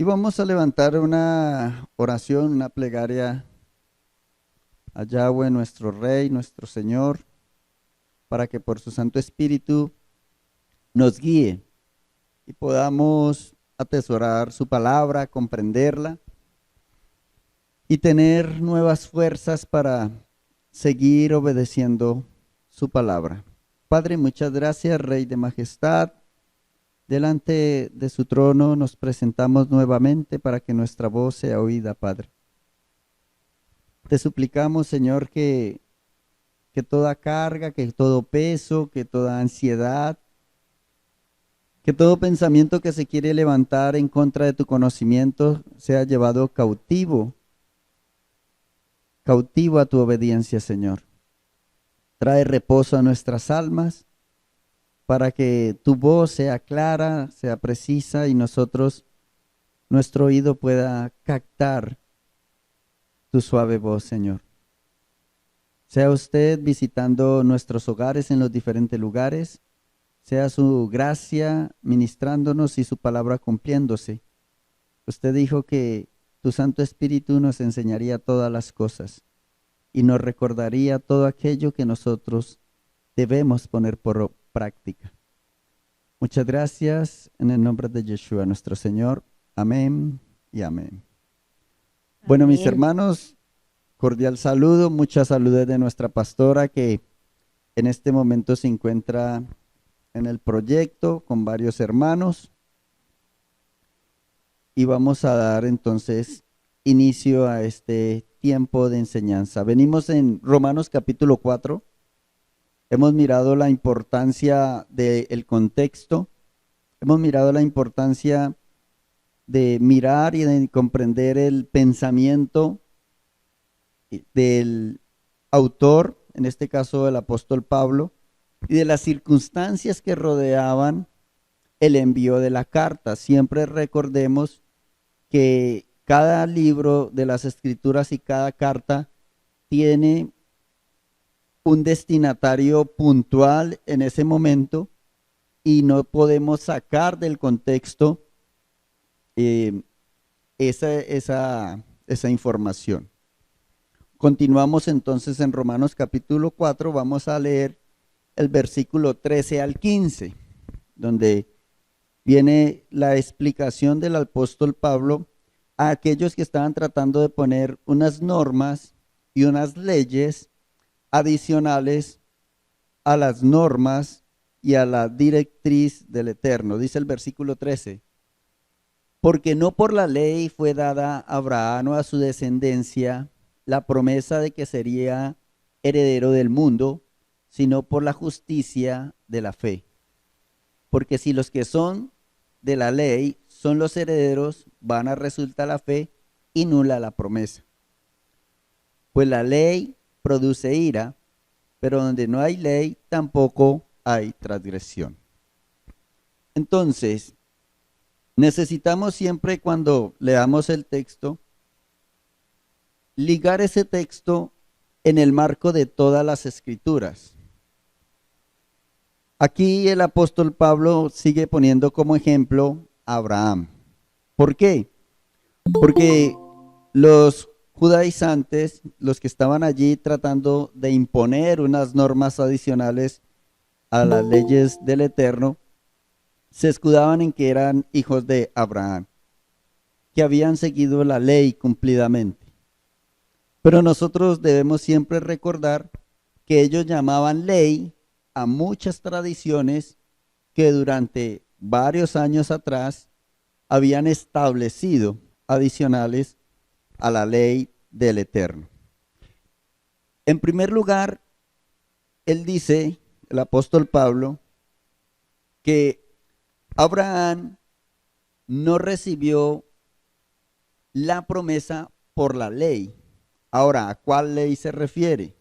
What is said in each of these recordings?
Y vamos a levantar una oración, una plegaria a Yahweh, nuestro Rey, nuestro Señor, para que por su Santo Espíritu nos guíe y podamos atesorar su palabra, comprenderla y tener nuevas fuerzas para seguir obedeciendo su palabra. Padre, muchas gracias, Rey de Majestad. Delante de su trono nos presentamos nuevamente para que nuestra voz sea oída, Padre. Te suplicamos, Señor, que toda carga, que todo peso, que toda ansiedad, que todo pensamiento que se quiere levantar en contra de tu conocimiento sea llevado cautivo a tu obediencia, Señor. Trae reposo a nuestras almas para que tu voz sea clara, sea precisa y nuestro oído pueda captar tu suave voz, Señor. Sea usted visitando nuestros hogares en los diferentes lugares, sea su gracia ministrándonos y su palabra cumpliéndose. Usted dijo que tu Santo Espíritu nos enseñaría todas las cosas y nos recordaría todo aquello que nosotros debemos poner por práctica. Muchas gracias en el nombre de Yeshua, nuestro Señor. Amén y amén. Bueno, mis Amén. hermanos, cordial saludo, muchas saludes de nuestra pastora que en este momento se encuentra en el proyecto con varios hermanos y vamos a dar entonces inicio a este tiempo de enseñanza. Venimos en Romanos capítulo 4, hemos mirado la importancia del contexto, hemos mirado la importancia de mirar y de comprender el pensamiento del autor, en este caso el apóstol Pablo, y de las circunstancias que rodeaban el envío de la carta. Siempre recordemos que cada libro de las escrituras y cada carta tiene un destinatario puntual en ese momento y no podemos sacar del contexto eh, esa información. Continuamos entonces en Romanos capítulo 4, vamos a leer el versículo 13 al 15, donde viene la explicación del apóstol Pablo a aquellos que estaban tratando de poner unas normas y unas leyes adicionales a las normas y a la directriz del Eterno. Dice el versículo 13, porque no por la ley fue dada a Abraham o a su descendencia la promesa de que sería heredero del mundo, sino por la justicia de la fe. Porque si los que son de la ley son los herederos, van a resultar la fe y nula la promesa. Pues la ley produce ira, pero donde no hay ley tampoco hay transgresión. Entonces, necesitamos siempre cuando leamos el texto, ligar ese texto en el marco de todas las escrituras. Aquí el apóstol Pablo sigue poniendo como ejemplo a Abraham. ¿Por qué? Porque los judaizantes, los que estaban allí tratando de imponer unas normas adicionales a las leyes del Eterno, se escudaban en que eran hijos de Abraham, que habían seguido la ley cumplidamente. Pero nosotros debemos siempre recordar que ellos llamaban ley a muchas tradiciones que durante varios años atrás habían establecido adicionales a la ley del Eterno. En primer lugar, él dice, el apóstol Pablo, que Abraham no recibió la promesa por la ley. Ahora, ¿a cuál ley se refiere?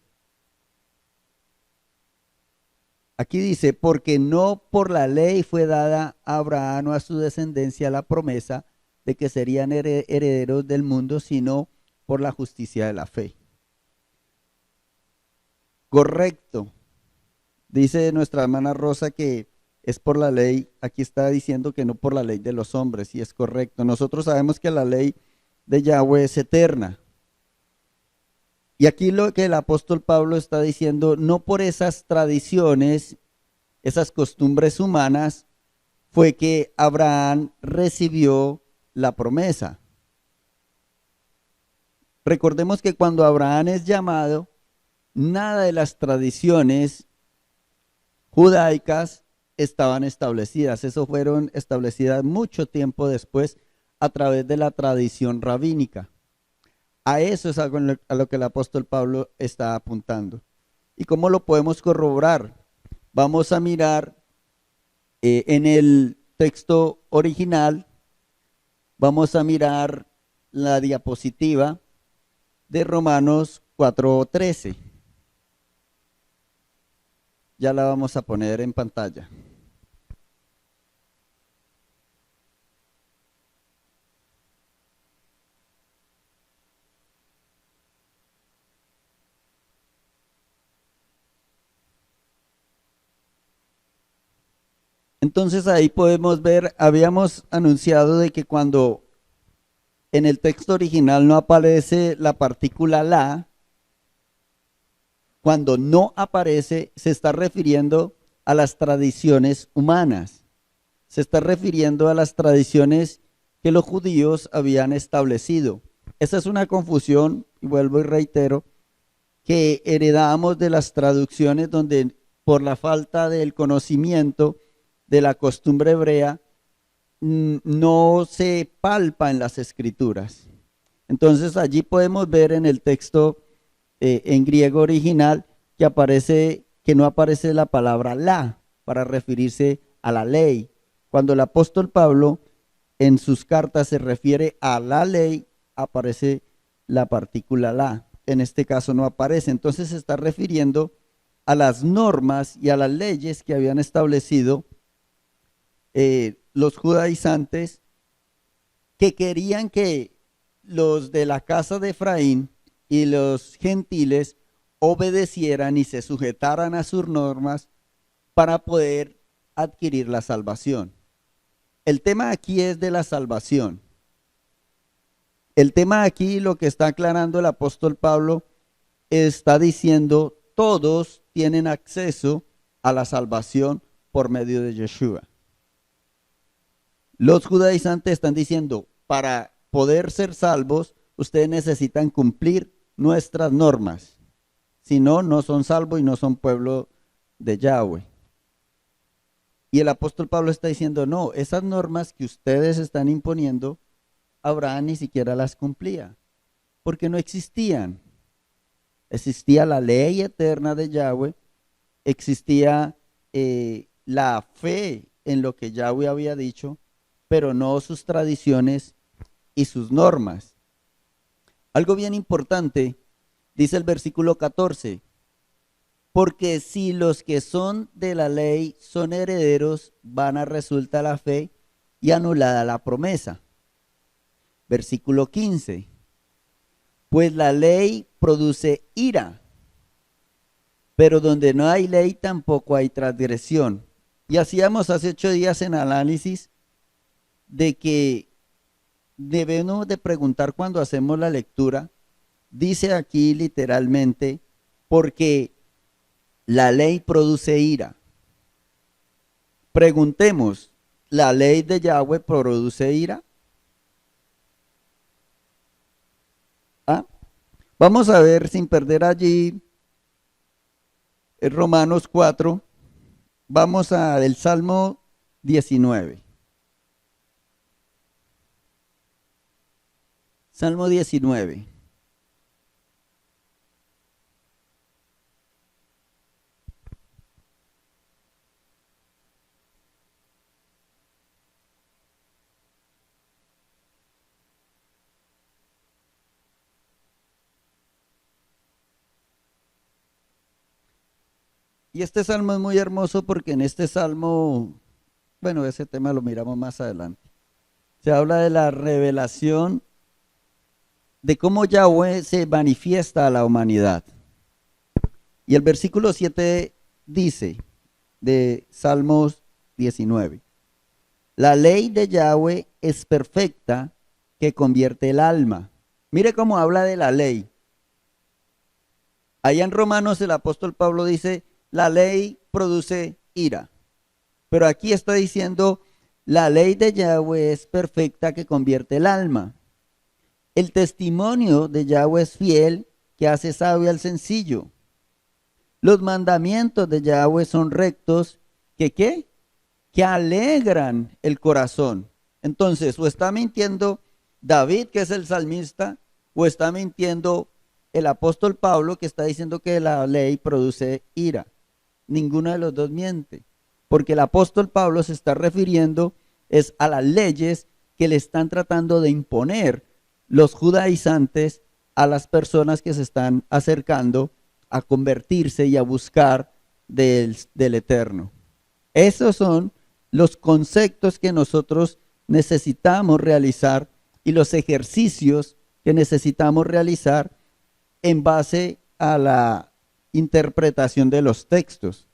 Aquí dice, porque no por la ley fue dada a Abraham o a su descendencia la promesa de que serían herederos del mundo, sino por la justicia de la fe. Correcto. Dice nuestra hermana Rosa que es por la ley. Aquí está diciendo que no por la ley de los hombres, y es correcto. Nosotros sabemos que la ley de Yahweh es eterna. Y aquí lo que el apóstol Pablo está diciendo, no por esas tradiciones, esas costumbres humanas, fue que Abraham recibió la promesa. Recordemos que cuando Abraham es llamado, nada de las tradiciones judaicas estaban establecidas. Eso fueron establecidas mucho tiempo después a través de la tradición rabínica. A eso es algo a lo que el apóstol Pablo está apuntando. ¿Y cómo lo podemos corroborar? Vamos a mirar en el texto original, vamos a mirar la diapositiva de Romanos 4:13. Ya la vamos a poner en pantalla. Entonces ahí podemos ver, habíamos anunciado de que cuando en el texto original no aparece la partícula la, cuando no aparece se está refiriendo a las tradiciones humanas, se está refiriendo a las tradiciones que los judíos habían establecido. Esa es una confusión, y vuelvo y reitero, que heredamos de las traducciones donde por la falta del conocimiento de la costumbre hebrea no se palpa en las escrituras. Entonces allí podemos ver en el texto en griego original que no aparece la palabra la para referirse a la ley. Cuando el apóstol Pablo en sus cartas se refiere a la ley, aparece la partícula la. En este caso no aparece. Entonces se está refiriendo a las normas y a las leyes que habían establecido los judaizantes, que querían que los de la casa de Efraín y los gentiles obedecieran y se sujetaran a sus normas para poder adquirir la salvación. El tema aquí es de la salvación. El tema aquí, lo que está aclarando el apóstol Pablo, está diciendo, todos tienen acceso a la salvación por medio de Yeshua. Los judaizantes están diciendo, para poder ser salvos, ustedes necesitan cumplir nuestras normas. Si no, no son salvos y no son pueblo de Yahweh. Y el apóstol Pablo está diciendo, no, esas normas que ustedes están imponiendo, Abraham ni siquiera las cumplía, porque no existían. Existía la ley eterna de Yahweh, existía la fe en lo que Yahweh había dicho, pero no sus tradiciones y sus normas. Algo bien importante, dice el versículo 14, porque si los que son de la ley son herederos, vana resulta la fe y anulada la promesa. Versículo 15, pues la ley produce ira, pero donde no hay ley tampoco hay transgresión. Y hacíamos hace 8 días en análisis de que debemos de preguntar cuando hacemos la lectura, dice aquí literalmente, porque la ley produce ira. Preguntemos, ¿la ley de Yahweh produce ira? ¿Ah? Vamos a ver, sin perder allí en Romanos 4, vamos al Salmo 19. Salmo 19. Y este salmo es muy hermoso porque en este salmo, bueno, ese tema lo miramos más adelante. Se habla de la revelación de cómo Yahweh se manifiesta a la humanidad. Y el versículo 7 dice, de Salmos 19. La ley de Yahweh es perfecta, que convierte el alma. Mire cómo habla de la ley. Allá en Romanos el apóstol Pablo dice, la ley produce ira. Pero aquí está diciendo, la ley de Yahweh es perfecta, que convierte el alma. El testimonio de Yahweh es fiel, que hace sabio al sencillo. Los mandamientos de Yahweh son rectos, que ¿qué? Que alegran el corazón. Entonces, o está mintiendo David, que es el salmista, o está mintiendo el apóstol Pablo, que está diciendo que la ley produce ira. Ninguno de los dos miente, porque el apóstol Pablo se está refiriendo es a las leyes que le están tratando de imponer los judaizantes a las personas que se están acercando a convertirse y a buscar del Eterno. Esos son los conceptos que nosotros necesitamos realizar y los ejercicios que necesitamos realizar en base a la interpretación de los textos.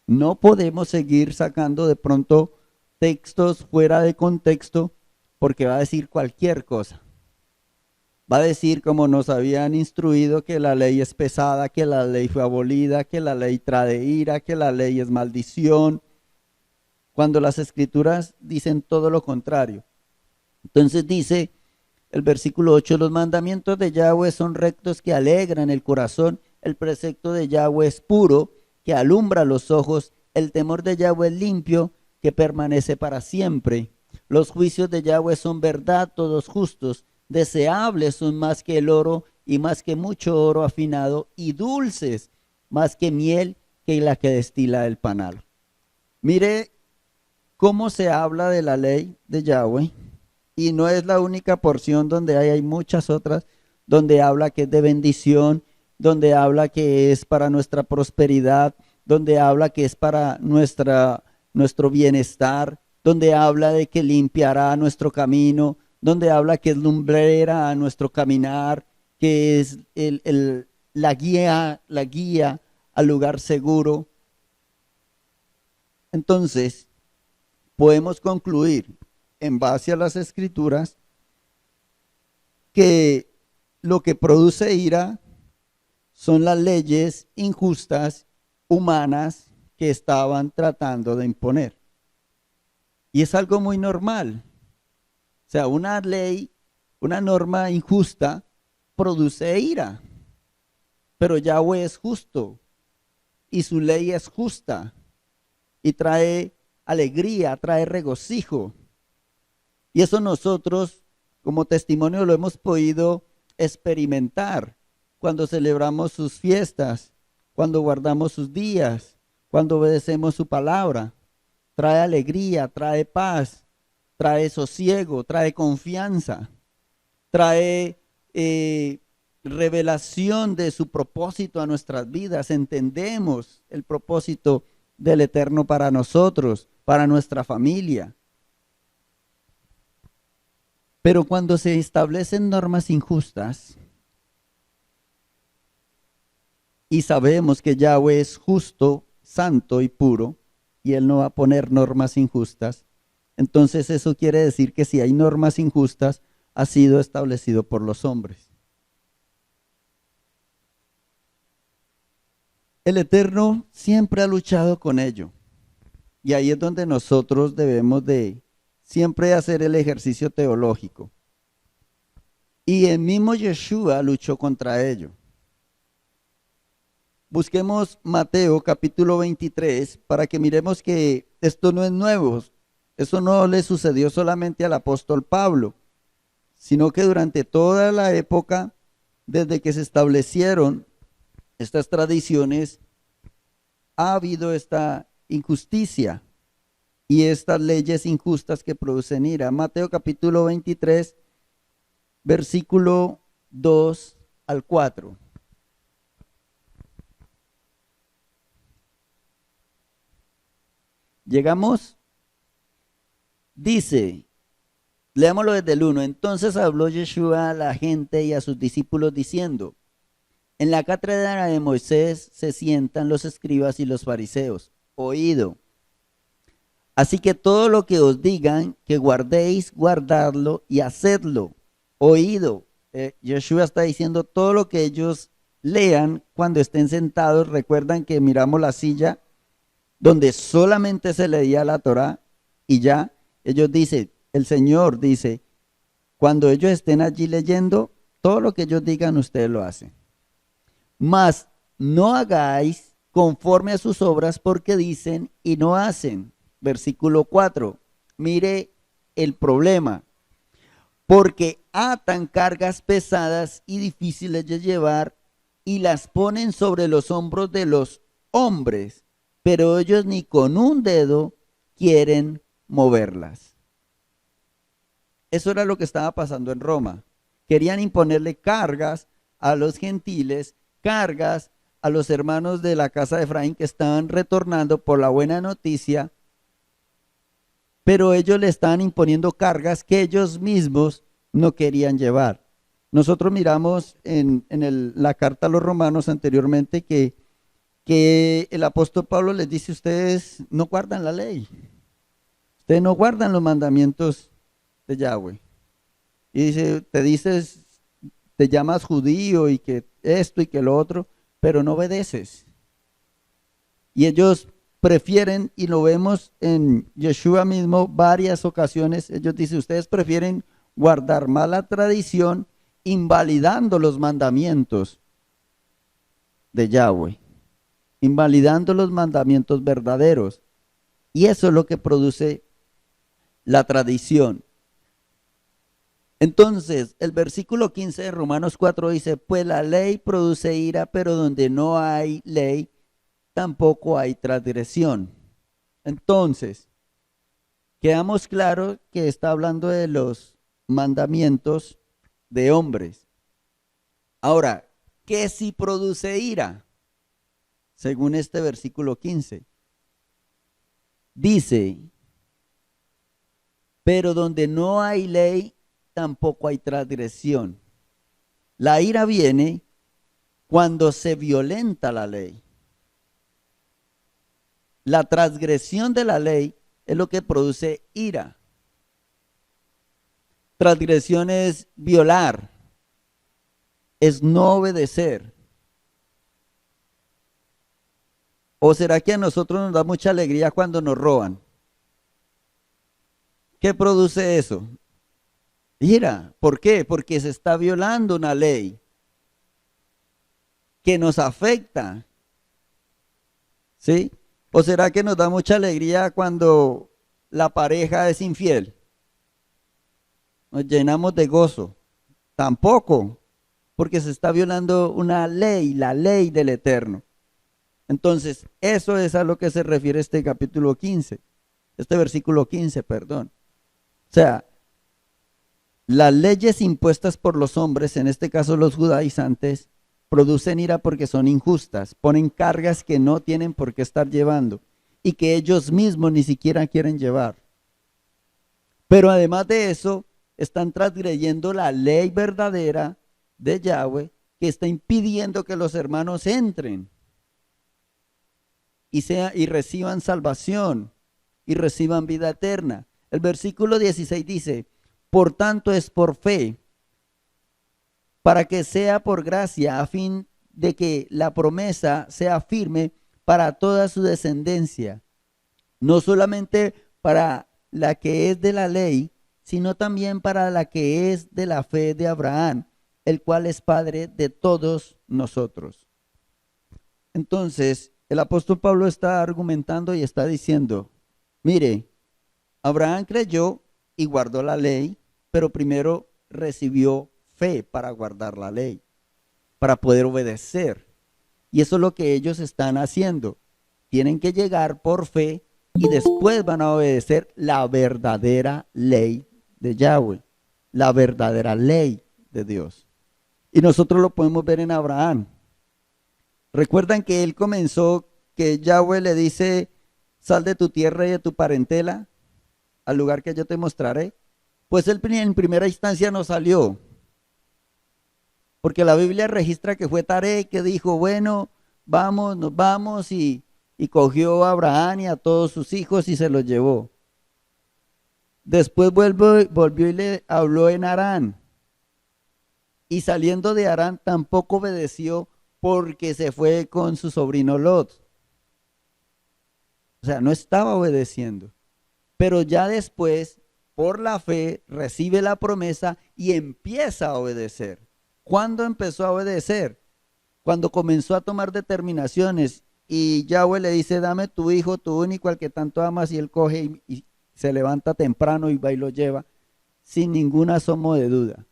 No podemos seguir sacando de pronto textos fuera de contexto, porque va a decir cualquier cosa. Va a decir, como nos habían instruido, que la ley es pesada, que la ley fue abolida, que la ley trae ira, que la ley es maldición, cuando las escrituras dicen todo lo contrario. Entonces dice el versículo 8, los mandamientos de Yahweh son rectos, que alegran el corazón. El precepto de Yahweh es puro, que alumbra los ojos. El temor de Yahweh es limpio, que permanece para siempre. Los juicios de Yahweh son verdad, todos justos. Deseables son más que el oro y más que mucho oro afinado, y dulces más que miel, que la que destila el panal. Mire cómo se habla de la ley de Yahweh, y no es la única porción donde hay muchas otras, donde habla que es de bendición, donde habla que es para nuestra prosperidad, donde habla que es para nuestro bienestar, donde habla de que limpiará nuestro camino, donde habla que es lumbrera a nuestro caminar, que es la guía al lugar seguro. Entonces, podemos concluir en base a las escrituras que lo que produce ira son las leyes injustas humanas que estaban tratando de imponer. Y es algo muy normal. O sea, una ley, una norma injusta produce ira. Pero Yahweh es justo y su ley es justa y trae alegría, trae regocijo. Y eso nosotros como testimonio lo hemos podido experimentar cuando celebramos sus fiestas, cuando guardamos sus días, cuando obedecemos su palabra. Trae alegría, trae paz, trae sosiego, trae confianza, trae revelación de su propósito a nuestras vidas. Entendemos el propósito del Eterno para nosotros, para nuestra familia. Pero cuando se establecen normas injustas y sabemos que Yahweh es justo, santo y puro, y Él no va a poner normas injustas, entonces eso quiere decir que si hay normas injustas, ha sido establecido por los hombres. El Eterno siempre ha luchado con ello. Y ahí es donde nosotros debemos de siempre hacer el ejercicio teológico. Y el mismo Yeshua luchó contra ello. Busquemos Mateo capítulo 23 para que miremos que esto no es nuevo. Eso no le sucedió solamente al apóstol Pablo, sino que durante toda la época, desde que se establecieron estas tradiciones, ha habido esta injusticia y estas leyes injustas que producen ira. Mateo capítulo 23, versículo 2 al 4. Llegamos, dice, leámoslo desde el 1. Entonces habló Yeshua a la gente y a sus discípulos diciendo: en la cátedra de Moisés se sientan los escribas y los fariseos. Oído. Así que todo lo que os digan, que guardéis, guardadlo y hacedlo. Oído. Yeshua está diciendo todo lo que ellos lean cuando estén sentados. Recuerdan que miramos la silla donde solamente se leía la Torá y ya. Ellos dicen, el Señor dice, cuando ellos estén allí leyendo, todo lo que ellos digan, ustedes lo hacen. Mas no hagáis conforme a sus obras porque dicen y no hacen. Versículo 4. Mire el problema. Porque atan cargas pesadas y difíciles de llevar y las ponen sobre los hombros de los hombres, pero ellos ni con un dedo quieren moverlas. Eso era lo que estaba pasando en Roma. Querían imponerle cargas a los gentiles, cargas a los hermanos de la casa de Efraín que estaban retornando por la buena noticia, pero ellos le estaban imponiendo cargas que ellos mismos no querían llevar. Nosotros miramos en la carta a los romanos anteriormente que el apóstol Pablo les dice, ustedes no guardan la ley, ustedes no guardan los mandamientos de Yahweh. Y te llamas judío y que esto y que lo otro, pero no obedeces. Y ellos prefieren, y lo vemos en Yeshua mismo varias ocasiones, ellos dicen, ustedes prefieren guardar mala tradición, invalidando los mandamientos de Yahweh, invalidando los mandamientos verdaderos. Y eso es lo que produce la tradición. Entonces, el versículo 15 de Romanos 4 dice, pues la ley produce ira, pero donde no hay ley, tampoco hay transgresión. Entonces, quedamos claros que está hablando de los mandamientos de hombres. Ahora, ¿qué sí produce ira? Según este versículo 15. Dice, pero donde no hay ley, tampoco hay transgresión. La ira viene cuando se violenta la ley. La transgresión de la ley es lo que produce ira. Transgresión es violar, es no obedecer. ¿O será que a nosotros nos da mucha alegría cuando nos roban? ¿Qué produce eso? Ira. ¿Por qué? Porque se está violando una ley que nos afecta. ¿Sí? ¿O será que nos da mucha alegría cuando la pareja es infiel? Nos llenamos de gozo. Tampoco, porque se está violando una ley, la ley del Eterno. Entonces, eso es a lo que se refiere este capítulo 15, este versículo 15, perdón. O sea, las leyes impuestas por los hombres, en este caso los judaizantes, producen ira porque son injustas, ponen cargas que no tienen por qué estar llevando y que ellos mismos ni siquiera quieren llevar. Pero además de eso, están transgrediendo la ley verdadera de Yahweh que está impidiendo que los hermanos entren y reciban salvación y reciban vida eterna. El versículo 16 dice, por tanto es por fe, para que sea por gracia, a fin de que la promesa sea firme para toda su descendencia, no solamente para la que es de la ley, sino también para la que es de la fe de Abraham, el cual es padre de todos nosotros. Entonces, el apóstol Pablo está argumentando y está diciendo, mire, Abraham creyó y guardó la ley, pero primero recibió fe para guardar la ley, para poder obedecer. Y eso es lo que ellos están haciendo. Tienen que llegar por fe y después van a obedecer la verdadera ley de Yahweh, la verdadera ley de Dios. Y nosotros lo podemos ver en Abraham. ¿Recuerdan que él comenzó, que Yahweh le dice, sal de tu tierra y de tu parentela al lugar que yo te mostraré? Pues él en primera instancia no salió, porque la Biblia registra que fue Taré que dijo, bueno, vamos, nos vamos y y cogió a Abraham y a todos sus hijos y se los llevó. Después volvió y le habló en Harán. Y saliendo de Harán tampoco obedeció porque se fue con su sobrino Lot. O sea, no estaba obedeciendo. Pero ya después, por la fe, recibe la promesa y empieza a obedecer. ¿Cuándo empezó a obedecer? Cuando comenzó a tomar determinaciones y Yahweh le dice, dame tu hijo, tu único, al que tanto amas, y él coge y se levanta temprano y va y lo lleva, sin ningún asomo de duda.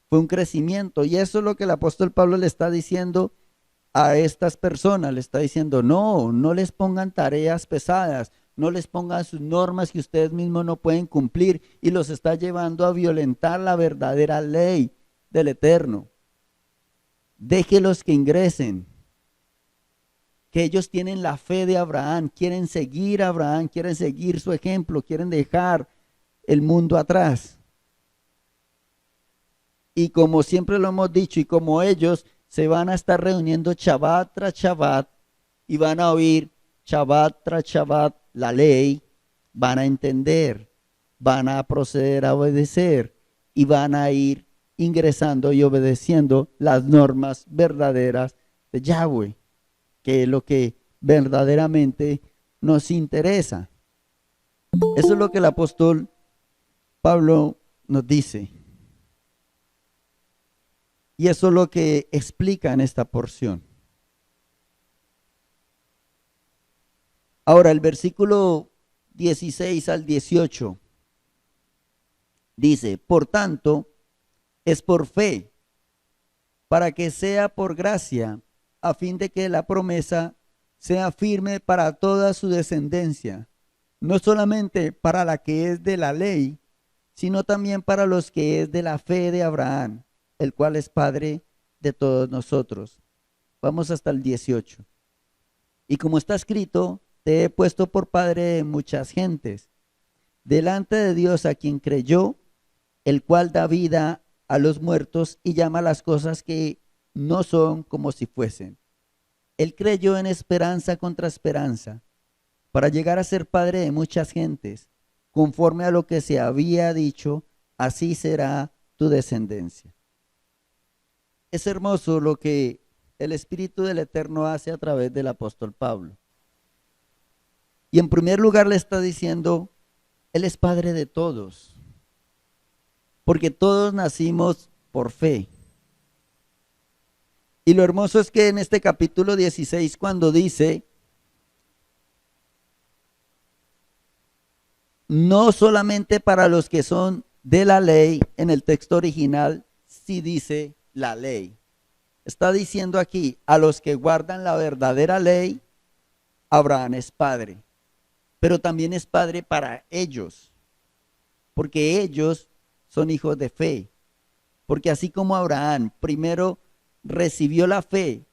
Fue un crecimiento y eso es lo que el apóstol Pablo le está diciendo a estas personas. Le está diciendo, no les pongan tareas pesadas, no les pongan sus normas que ustedes mismos no pueden cumplir y los está llevando a violentar la verdadera ley del Eterno. Déjelos que ingresen, que ellos tienen la fe de Abraham, quieren seguir a Abraham, quieren seguir su ejemplo, quieren dejar el mundo atrás. Y como siempre lo hemos dicho, y como ellos se van a estar reuniendo Shabbat tras Shabbat y van a oír Shabbat tras Shabbat la ley, van a entender, van a proceder a obedecer y van a ir ingresando y obedeciendo las normas verdaderas de Yahweh, que es lo que verdaderamente nos interesa. Eso es lo que el apóstol Pablo nos dice. Y eso es lo que explica en esta porción. Ahora, el versículo 16 al 18 dice, por tanto, es por fe, para que sea por gracia, a fin de que la promesa sea firme para toda su descendencia, no solamente para la que es de la ley, sino también para los que es de la fe de Abraham, el cual es Padre de todos nosotros. Vamos hasta el 18. Y como está escrito, te he puesto por padre de muchas gentes, delante de Dios a quien creyó, el cual da vida a los muertos y llama las cosas que no son como si fuesen. Él creyó en esperanza contra esperanza, para llegar a ser padre de muchas gentes, conforme a lo que se había dicho, así será tu descendencia. Es hermoso lo que el Espíritu del Eterno hace a través del apóstol Pablo. Y en primer lugar le está diciendo, Él es Padre de todos, porque todos nacimos por fe. Y lo hermoso es que en este capítulo 16, cuando dice, no solamente para los que son de la ley, en el texto original sí dice la ley. Está diciendo aquí, a los que guardan la verdadera ley, Abraham es padre, pero también es padre para ellos, porque ellos son hijos de fe, porque así como Abraham primero recibió la fe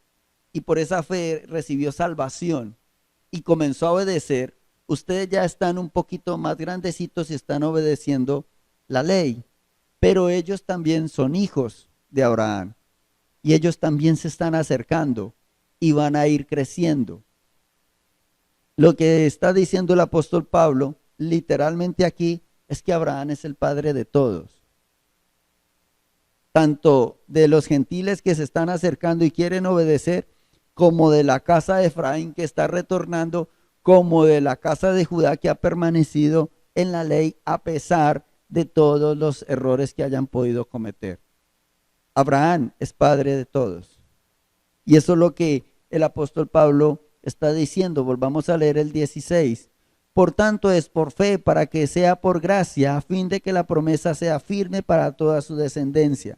y por esa fe recibió salvación y comenzó a obedecer, ustedes ya están un poquito más grandecitos y están obedeciendo la ley, pero ellos también son hijos de Abraham y ellos también se están acercando y van a ir creciendo. Lo que está diciendo el apóstol Pablo literalmente aquí es que Abraham es el padre de todos, tanto de los gentiles que se están acercando y quieren obedecer, como de la casa de Efraín que está retornando, como de la casa de Judá que ha permanecido en la ley a pesar de todos los errores que hayan podido cometer. Abraham es padre de todos. Y eso es lo que el apóstol Pablo está diciendo. Volvamos a leer el 16. Por tanto es por fe, para que sea por gracia, a fin de que la promesa sea firme para toda su descendencia.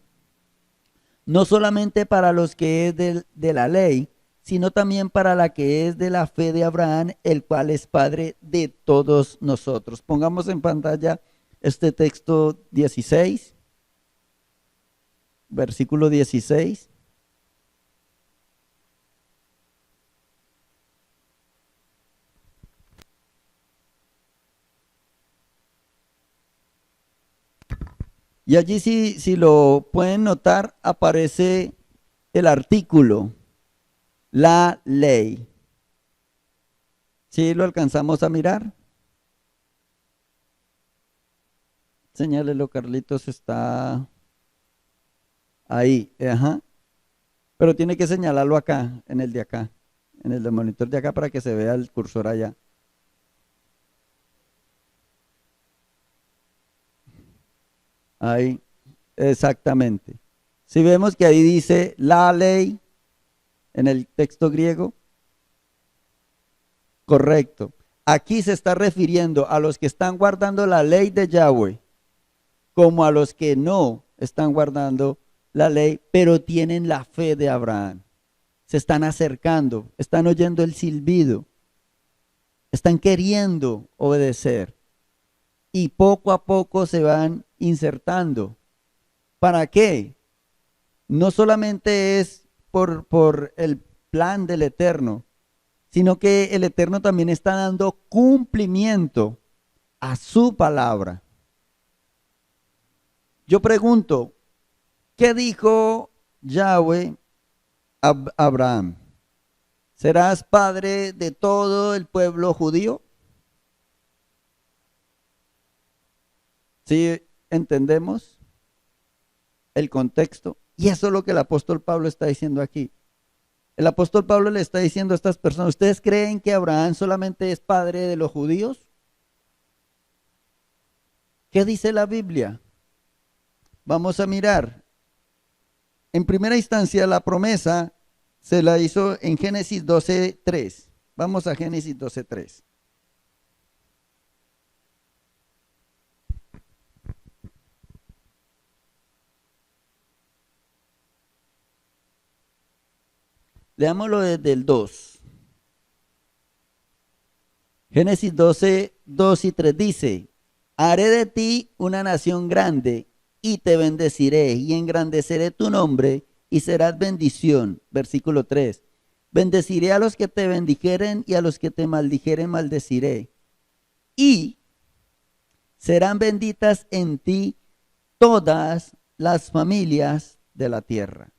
No solamente para los que es de la ley, sino también para la que es de la fe de Abraham, el cual es Padre de todos nosotros. Pongamos en pantalla este texto 16, versículo 16. Y allí si lo pueden notar, aparece el artículo, la ley. ¿Sí lo alcanzamos a mirar? Señálelo, Carlitos, está ahí, ajá. Pero tiene que señalarlo acá, en el de acá, en el del monitor de acá para que se vea el cursor allá. Ahí, exactamente. Si vemos que ahí dice la ley en el texto griego, correcto. Aquí se está refiriendo a los que están guardando la ley de Yahweh, como a los que no están guardando la ley, pero tienen la fe de Abraham. Se están acercando, están oyendo el silbido, están queriendo obedecer y poco a poco se van insertando. ¿Para qué? No solamente es por el plan del Eterno, sino que el Eterno también está dando cumplimiento a su palabra. Yo pregunto, ¿qué dijo Yahweh a Abraham? ¿Serás padre de todo el pueblo judío? ¿Sí entendemos el contexto? Y eso es lo que el apóstol Pablo está diciendo aquí. El apóstol Pablo le está diciendo a estas personas, ¿ustedes creen que Abraham solamente es padre de los judíos? ¿Qué dice la Biblia? Vamos a mirar. En primera instancia, la promesa se la hizo en Génesis 12:3. Vamos a Génesis 12:3. Leámoslo desde el 2. Génesis 12, 2 y 3 dice, haré de ti una nación grande y te bendeciré y engrandeceré tu nombre y serás bendición. Versículo 3. Bendeciré a los que te bendijeren y a los que te maldijeren maldeciré. Y serán benditas en ti todas las familias de la tierra.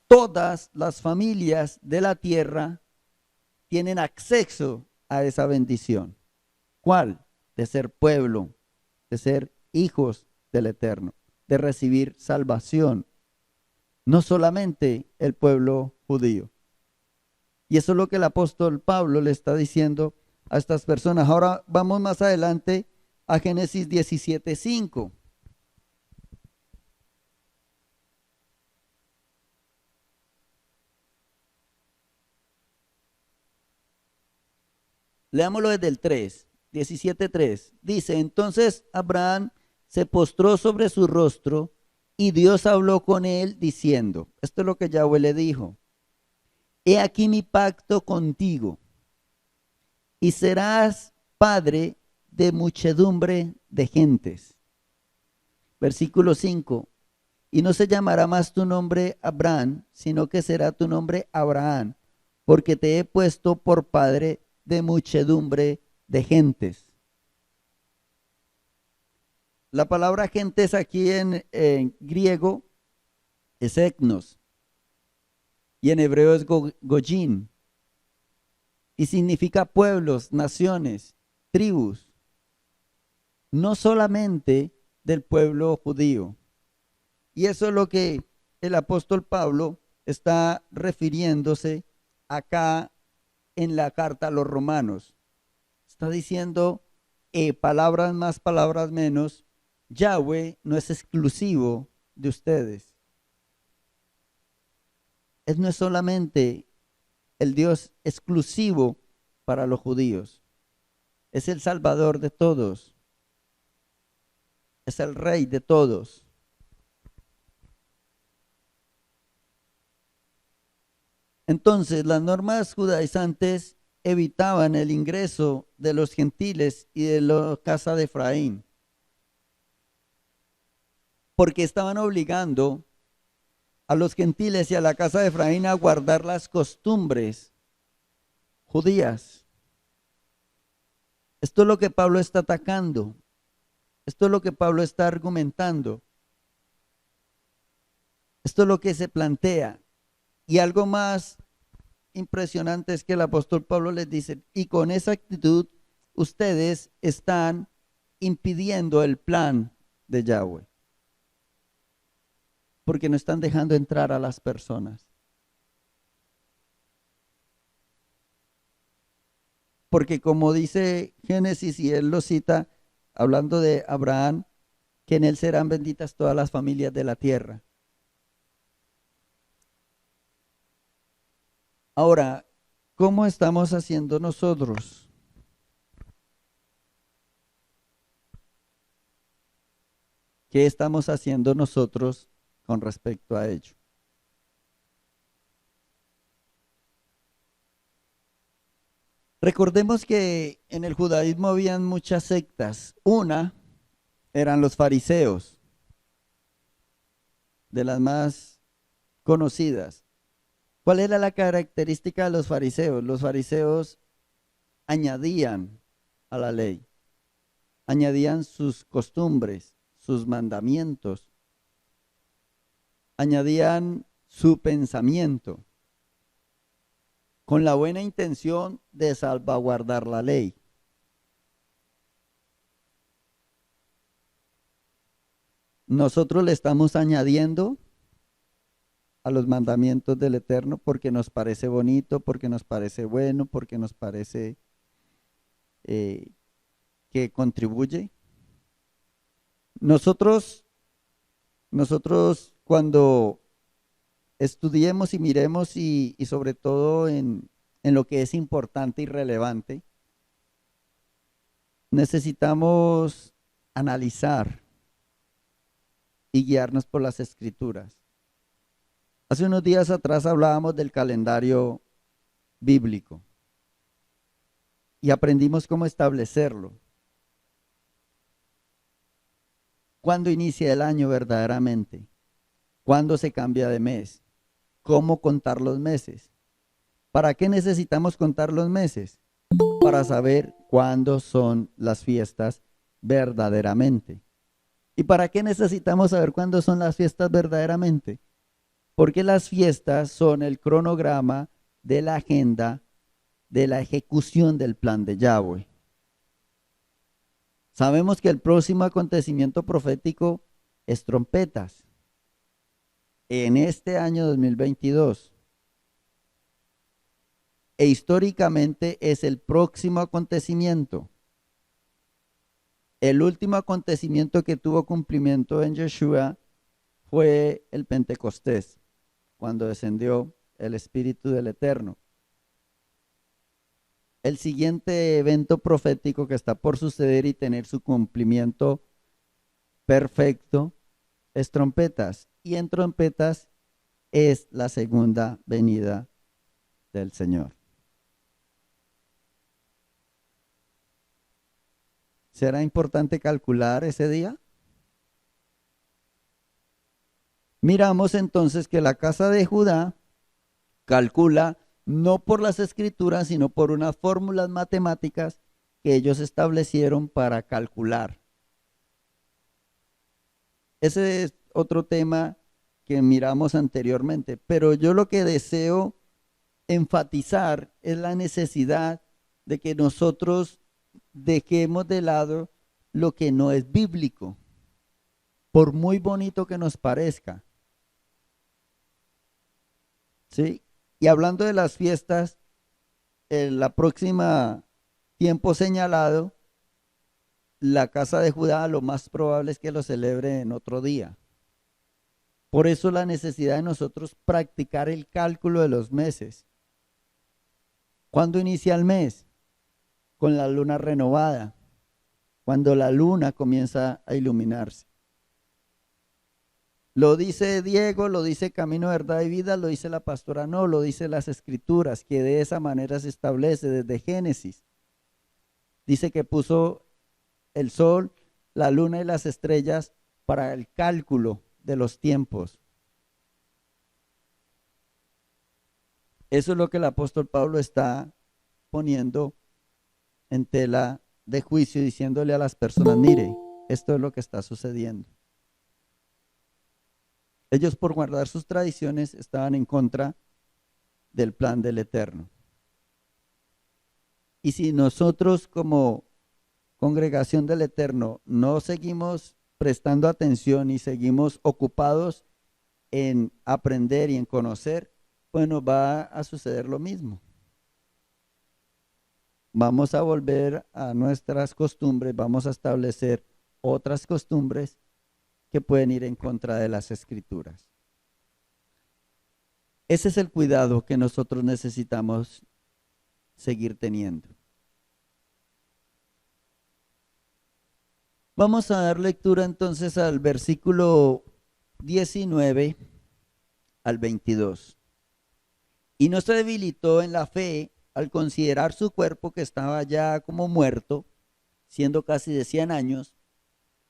Todas las familias de la tierra tienen acceso a esa bendición. ¿Cuál? De ser pueblo, de ser hijos del Eterno, de recibir salvación. No solamente el pueblo judío. Y eso es lo que el apóstol Pablo le está diciendo a estas personas. Ahora vamos más adelante a Génesis 17:5. Leámoslo desde el 3, 17:3. Dice, entonces Abraham se postró sobre su rostro y Dios habló con él diciendo, esto es lo que Yahweh le dijo, he aquí mi pacto contigo y serás padre de muchedumbre de gentes. Versículo 5, y no se llamará más tu nombre Abraham, sino que será tu nombre Abraham, porque te he puesto por padre de muchedumbre de gentes. La palabra gentes aquí en griego es etnos y en hebreo es goyim y significa pueblos, naciones, tribus, no solamente del pueblo judío. Y eso es lo que el apóstol Pablo está refiriéndose acá en la carta a los romanos. Está diciendo palabras más, palabras menos. Yahweh no es exclusivo de ustedes. Él no es solamente el Dios exclusivo para los judíos. Es el Salvador de todos. Es el Rey de todos. Entonces, las normas judaizantes evitaban el ingreso de los gentiles y de la casa de Efraín, porque estaban obligando a los gentiles y a la casa de Efraín a guardar las costumbres judías. Esto es lo que Pablo está atacando. Esto es lo que Pablo está argumentando. Esto es lo que se plantea. Y algo más impresionante es que el apóstol Pablo les dice, y con esa actitud ustedes están impidiendo el plan de Yahweh, porque no están dejando entrar a las personas. Porque como dice Génesis, y él lo cita, hablando de Abraham, que en él serán benditas todas las familias de la tierra. Ahora, ¿cómo estamos haciendo nosotros? ¿Qué estamos haciendo nosotros con respecto a ello? Recordemos que en el judaísmo habían muchas sectas. Una eran los fariseos, de las más conocidas. ¿Cuál era la característica de los fariseos? Los fariseos añadían a la ley, añadían sus costumbres, sus mandamientos, añadían su pensamiento con la buena intención de salvaguardar la ley. Nosotros le estamos añadiendo a los mandamientos del Eterno porque nos parece bonito, porque nos parece bueno, porque nos parece que contribuye. Nosotros cuando estudiemos y miremos y sobre todo en lo que es importante y relevante, necesitamos analizar y guiarnos por las escrituras. Hace unos días atrás hablábamos del calendario bíblico y aprendimos cómo establecerlo. ¿Cuándo inicia el año verdaderamente? ¿Cuándo se cambia de mes? ¿Cómo contar los meses? ¿Para qué necesitamos contar los meses? Para saber cuándo son las fiestas verdaderamente. ¿Y para qué necesitamos saber cuándo son las fiestas verdaderamente? Porque las fiestas son el cronograma de la agenda de la ejecución del plan de Yahweh. Sabemos que el próximo acontecimiento profético es trompetas. En este año 2022. E históricamente es el próximo acontecimiento. El último acontecimiento que tuvo cumplimiento en Yeshua fue el Pentecostés, cuando descendió el Espíritu del Eterno. El siguiente evento profético que está por suceder y tener su cumplimiento perfecto es trompetas. Y en trompetas es la segunda venida del Señor. ¿Será importante calcular ese día? Miramos entonces que la casa de Judá calcula no por las escrituras, sino por unas fórmulas matemáticas que ellos establecieron para calcular. Ese es otro tema que miramos anteriormente, pero yo lo que deseo enfatizar es la necesidad de que nosotros dejemos de lado lo que no es bíblico, por muy bonito que nos parezca. ¿Sí? Y hablando de las fiestas, la próxima tiempo señalado, la casa de Judá lo más probable es que lo celebre en otro día. Por eso la necesidad de nosotros practicar el cálculo de los meses. ¿Cuándo inicia el mes? Con la luna renovada, cuando la luna comienza a iluminarse. Lo dice Diego, lo dice Camino, Verdad y Vida, lo dice la pastora, no, lo dice las escrituras, que de esa manera se establece desde Génesis. Dice que puso el sol, la luna y las estrellas para el cálculo de los tiempos. Eso es lo que el apóstol Pablo está poniendo en tela de juicio, diciéndole a las personas, mire, esto es lo que está sucediendo. Ellos por guardar sus tradiciones estaban en contra del plan del Eterno. Y si nosotros como congregación del Eterno no seguimos prestando atención y seguimos ocupados en aprender y en conocer, pues nos va a suceder lo mismo. Vamos a volver a nuestras costumbres, vamos a establecer otras costumbres que pueden ir en contra de las Escrituras. Ese es el cuidado que nosotros necesitamos seguir teniendo. Vamos a dar lectura entonces al versículo 19 al 22. Y no se debilitó en la fe al considerar su cuerpo que estaba ya como muerto, siendo casi de 100 años,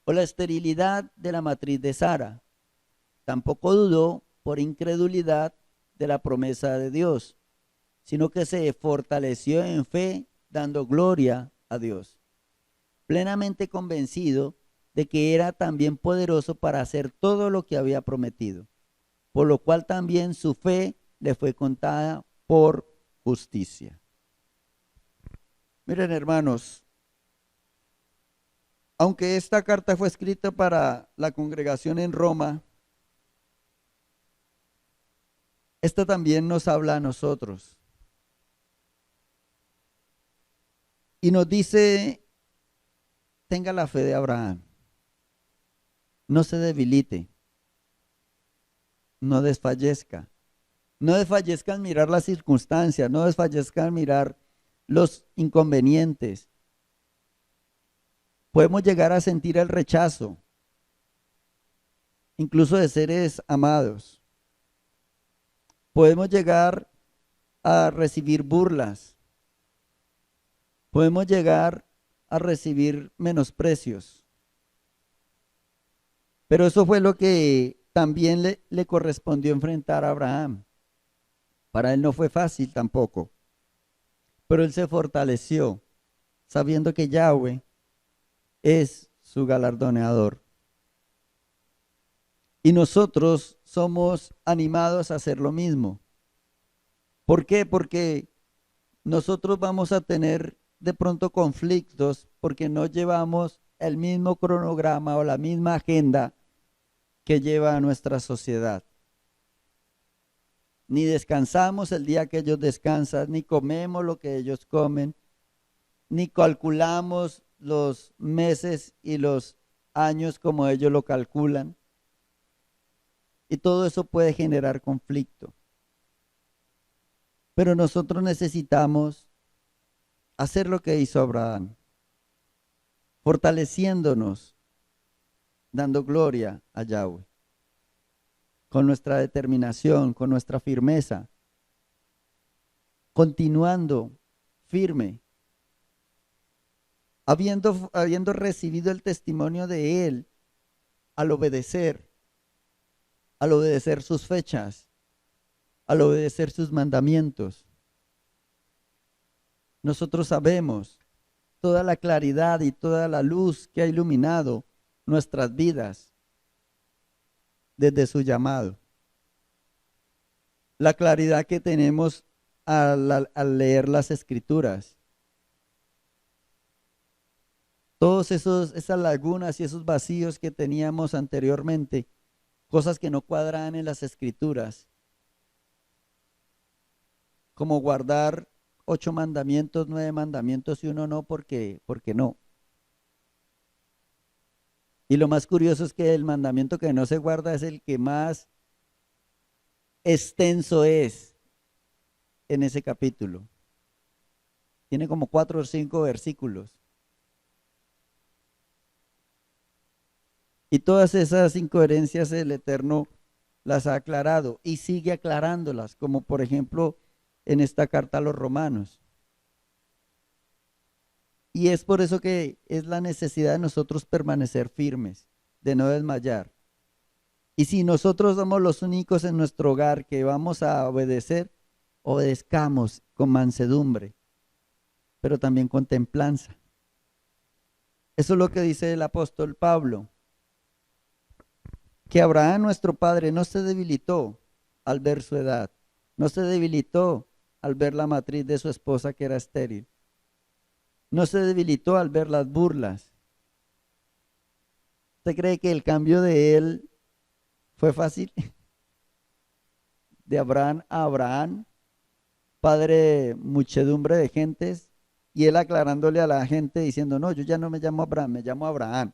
o la esterilidad de la matriz de Sara. Tampoco dudó por incredulidad de la promesa de Dios, sino que se fortaleció en fe, dando gloria a Dios, plenamente convencido de que era también poderoso para hacer todo lo que había prometido, por lo cual también su fe le fue contada por justicia. Miren, hermanos, aunque esta carta fue escrita para la congregación en Roma, esta también nos habla a nosotros. Y nos dice, tenga la fe de Abraham, no se debilite, no desfallezca. No desfallezca al mirar las circunstancias, no desfallezca al mirar los inconvenientes. Podemos llegar a sentir el rechazo, incluso de seres amados. Podemos llegar a recibir burlas. Podemos llegar a recibir menosprecios. Pero eso fue lo que también le correspondió enfrentar a Abraham. Para él no fue fácil tampoco, pero él se fortaleció sabiendo que Yahweh es su galardonador. Y nosotros somos animados a hacer lo mismo. ¿Por qué? Porque nosotros vamos a tener de pronto conflictos porque no llevamos el mismo cronograma o la misma agenda que lleva nuestra sociedad. Ni descansamos el día que ellos descansan, ni comemos lo que ellos comen, ni calculamos los meses y los años como ellos lo calculan. Y todo eso puede generar conflicto. Pero nosotros necesitamos hacer lo que hizo Abraham, fortaleciéndonos, dando gloria a Yahweh, con nuestra determinación, con nuestra firmeza, continuando firme, habiendo recibido el testimonio de Él al obedecer sus fechas, al obedecer sus mandamientos. Nosotros sabemos toda la claridad y toda la luz que ha iluminado nuestras vidas desde su llamado. La claridad que tenemos al leer las Escrituras. Todos esas lagunas y esos vacíos que teníamos anteriormente, cosas que no cuadraban en las Escrituras, como guardar 8 mandamientos, 9 mandamientos y uno no, porque no. Y lo más curioso es que el mandamiento que no se guarda es el que más extenso es en ese capítulo. Tiene como 4 o 5 versículos. Y todas esas incoherencias el Eterno las ha aclarado y sigue aclarándolas, como por ejemplo en esta carta a los Romanos. Y es por eso que es la necesidad de nosotros permanecer firmes, de no desmayar. Y si nosotros somos los únicos en nuestro hogar que vamos a obedecer, obedezcamos con mansedumbre, pero también con templanza. Eso es lo que dice el apóstol Pablo, que Abraham nuestro padre no se debilitó al ver su edad, No se debilitó al ver la matriz de su esposa que era estéril. No se debilitó al ver las burlas. ¿Usted cree que el cambio de él fue fácil? De Abraham a Abraham, padre de muchedumbre de gentes, y él aclarándole a la gente diciendo, no, yo ya no me llamo Abraham, me llamo Abraham,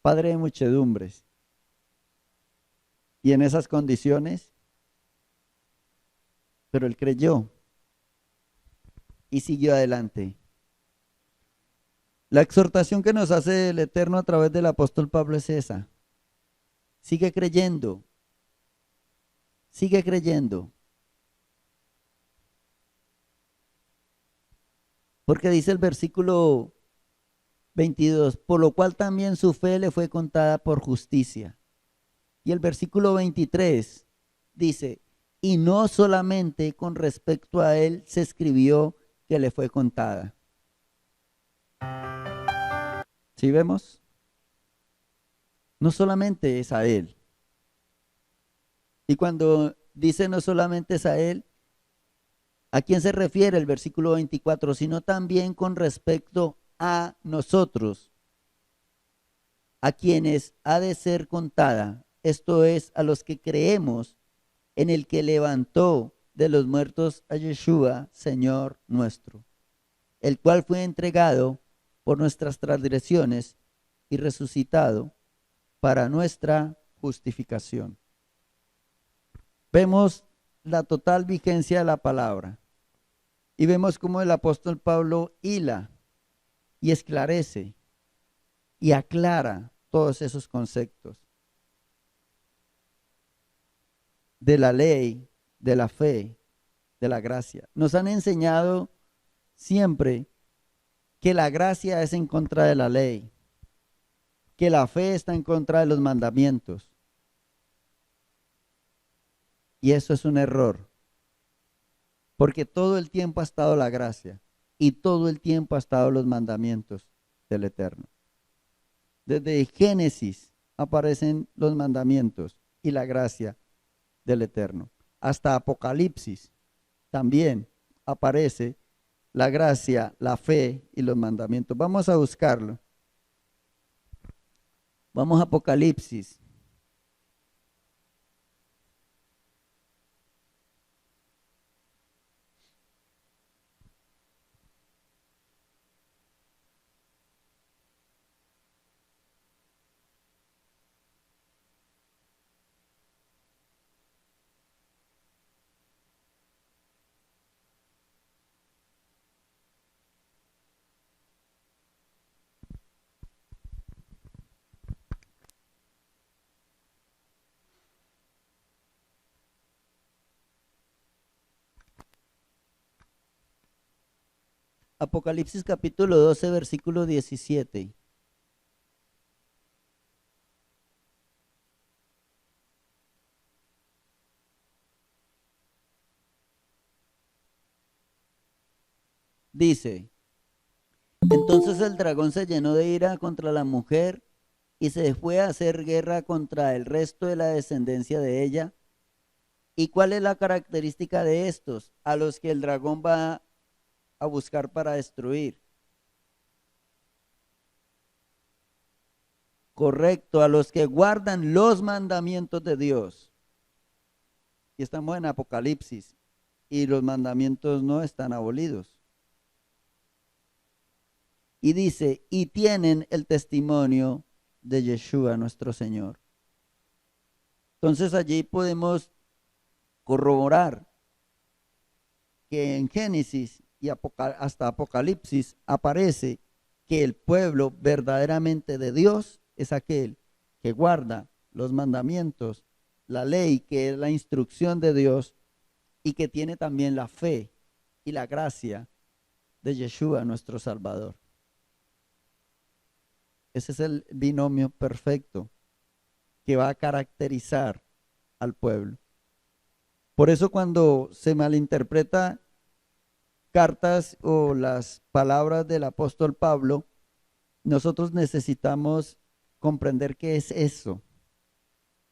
padre de muchedumbres. Y en esas condiciones, pero él creyó y siguió adelante. La exhortación que nos hace el Eterno a través del apóstol Pablo es esa. Sigue creyendo, sigue creyendo. Porque dice el versículo 22, por lo cual también su fe le fue contada por justicia. Y el versículo 23 dice, y no solamente con respecto a él se escribió que le fue contada. ¿Sí vemos? No solamente es a él. Y cuando dice no solamente es a él, ¿a quién se refiere el versículo 24? Sino también con respecto a nosotros, a quienes ha de ser contada, esto es, a los que creemos en el que levantó de los muertos a Yeshua, Señor nuestro, el cual fue entregado por nuestras transgresiones y resucitado para nuestra justificación. Vemos la total vigencia de la palabra y vemos cómo el apóstol Pablo hila y esclarece y aclara todos esos conceptos de la ley, de la fe, de la gracia. Nos han enseñado siempre que la gracia es en contra de la ley, que la fe está en contra de los mandamientos. Y eso es un error, porque todo el tiempo ha estado la gracia y todo el tiempo ha estado los mandamientos del Eterno. Desde Génesis aparecen los mandamientos y la gracia del Eterno. Hasta Apocalipsis también aparece la gracia, la fe y los mandamientos. Vamos a buscarlo. Vamos a Apocalipsis. Apocalipsis capítulo 12, versículo 17. Dice, entonces el dragón se llenó de ira contra la mujer y se fue a hacer guerra contra el resto de la descendencia de ella. ¿Y cuál es la característica de estos a los que el dragón va a buscar para destruir? Correcto, a los que guardan los mandamientos de Dios. Y estamos en Apocalipsis y los mandamientos no están abolidos. Y dice, y tienen el testimonio de Yeshua nuestro Señor. Entonces allí podemos corroborar que en Génesis y hasta Apocalipsis aparece que el pueblo verdaderamente de Dios es aquel que guarda los mandamientos, la ley que es la instrucción de Dios y que tiene también la fe y la gracia de Yeshua nuestro Salvador. Ese es el binomio perfecto que va a caracterizar al pueblo. Por eso cuando se malinterpreta cartas o las palabras del apóstol Pablo, nosotros necesitamos comprender qué es eso.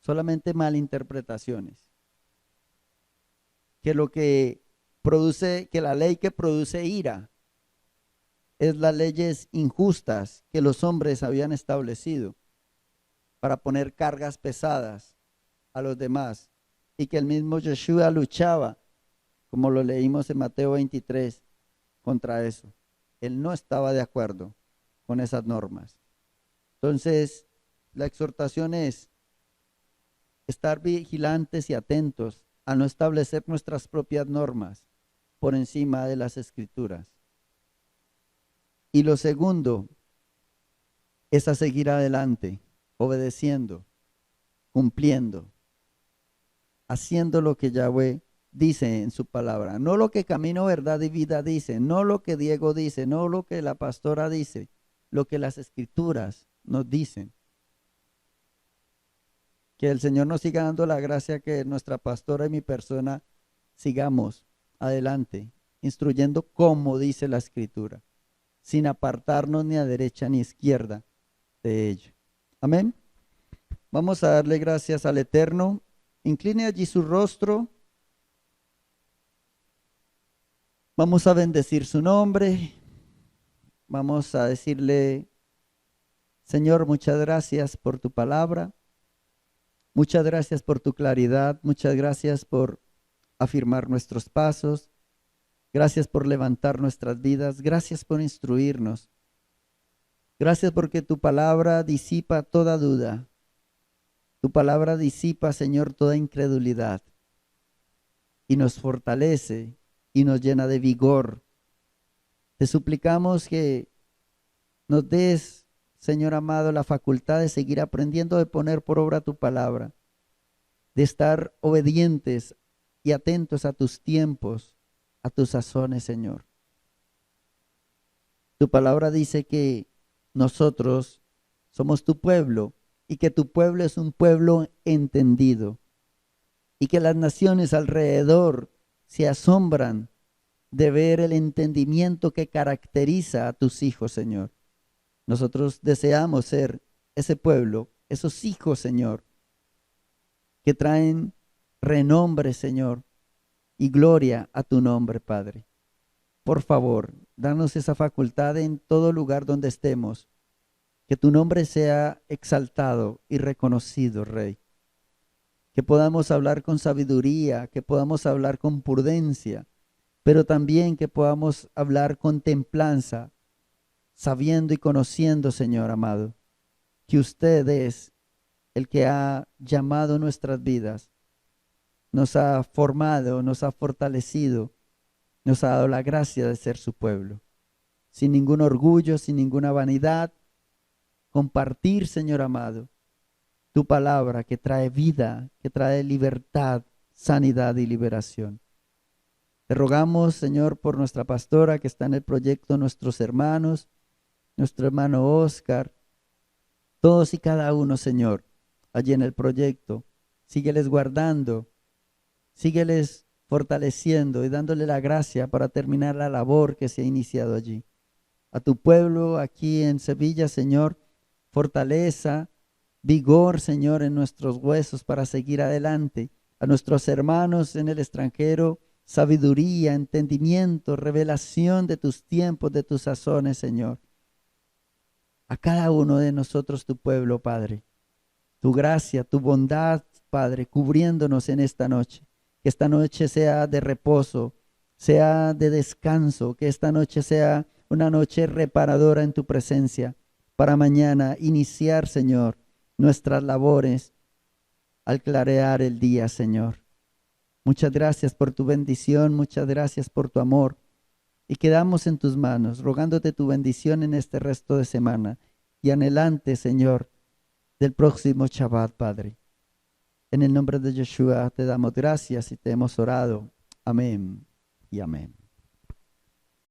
Solamente malinterpretaciones. que lo que produce, que la ley que produce ira es las leyes injustas que los hombres habían establecido para poner cargas pesadas a los demás, y que el mismo Yeshua luchaba, como lo leímos en Mateo 23, contra eso. Él no estaba de acuerdo con esas normas. Entonces, la exhortación es estar vigilantes y atentos a no establecer nuestras propias normas por encima de las escrituras. Y lo segundo es a seguir adelante, obedeciendo, cumpliendo, haciendo lo que Yahweh dice en su palabra. No lo que Camino, Verdad y Vida dice, no lo que Diego dice, no lo que la pastora dice, lo que las escrituras nos dicen. Que el Señor nos siga dando la gracia que nuestra pastora y mi persona sigamos adelante, instruyendo como dice la escritura, sin apartarnos ni a derecha ni a izquierda de ello. Amén. Vamos a darle gracias al Eterno. Incline allí su rostro. Vamos a bendecir su nombre. Vamos a decirle, Señor, muchas gracias por tu palabra. Muchas gracias por tu claridad. Muchas gracias por afirmar nuestros pasos. Gracias por levantar nuestras vidas. Gracias por instruirnos. Gracias porque tu palabra disipa toda duda. Tu palabra disipa, Señor, toda incredulidad. Y nos fortalece y nos llena de vigor. Te suplicamos que nos des, Señor amado, la facultad de seguir aprendiendo, de poner por obra tu palabra, de estar obedientes y atentos a tus tiempos, a tus sazones, Señor. Tu palabra dice que nosotros somos tu pueblo y que tu pueblo es un pueblo entendido y que las naciones alrededor se asombran de ver el entendimiento que caracteriza a tus hijos, Señor. Nosotros deseamos ser ese pueblo, esos hijos, Señor, que traen renombre, Señor, y gloria a tu nombre, Padre. Por favor, danos esa facultad en todo lugar donde estemos, que tu nombre sea exaltado y reconocido, Rey. Que podamos hablar con sabiduría, que podamos hablar con prudencia, pero también que podamos hablar con templanza, sabiendo y conociendo, Señor amado, que usted es el que ha llamado nuestras vidas, nos ha formado, nos ha fortalecido, nos ha dado la gracia de ser su pueblo. Sin ningún orgullo, sin ninguna vanidad, compartir, Señor amado, tu palabra que trae vida, que trae libertad, sanidad y liberación. Te rogamos, Señor, por nuestra pastora que está en el proyecto, nuestros hermanos, nuestro hermano Oscar, todos y cada uno, Señor, allí en el proyecto. Sígueles guardando, sígueles fortaleciendo y dándole la gracia para terminar la labor que se ha iniciado allí. A tu pueblo aquí en Sevilla, Señor, fortaleza, vigor, Señor, en nuestros huesos para seguir adelante. A nuestros hermanos en el extranjero, sabiduría, entendimiento, revelación de tus tiempos, de tus sazones, Señor. A cada uno de nosotros, tu pueblo, Padre, tu gracia, tu bondad, Padre, cubriéndonos en esta noche. Que esta noche sea de reposo, sea de descanso, que esta noche sea una noche reparadora en tu presencia, para mañana iniciar, Señor, nuestras labores al clarear el día, Señor. Muchas gracias por tu bendición, muchas gracias por tu amor. Y quedamos en tus manos, rogándote tu bendición en este resto de semana y anhelante, Señor, del próximo Shabbat, Padre. En el nombre de Yeshua te damos gracias y te hemos orado. Amén y amén.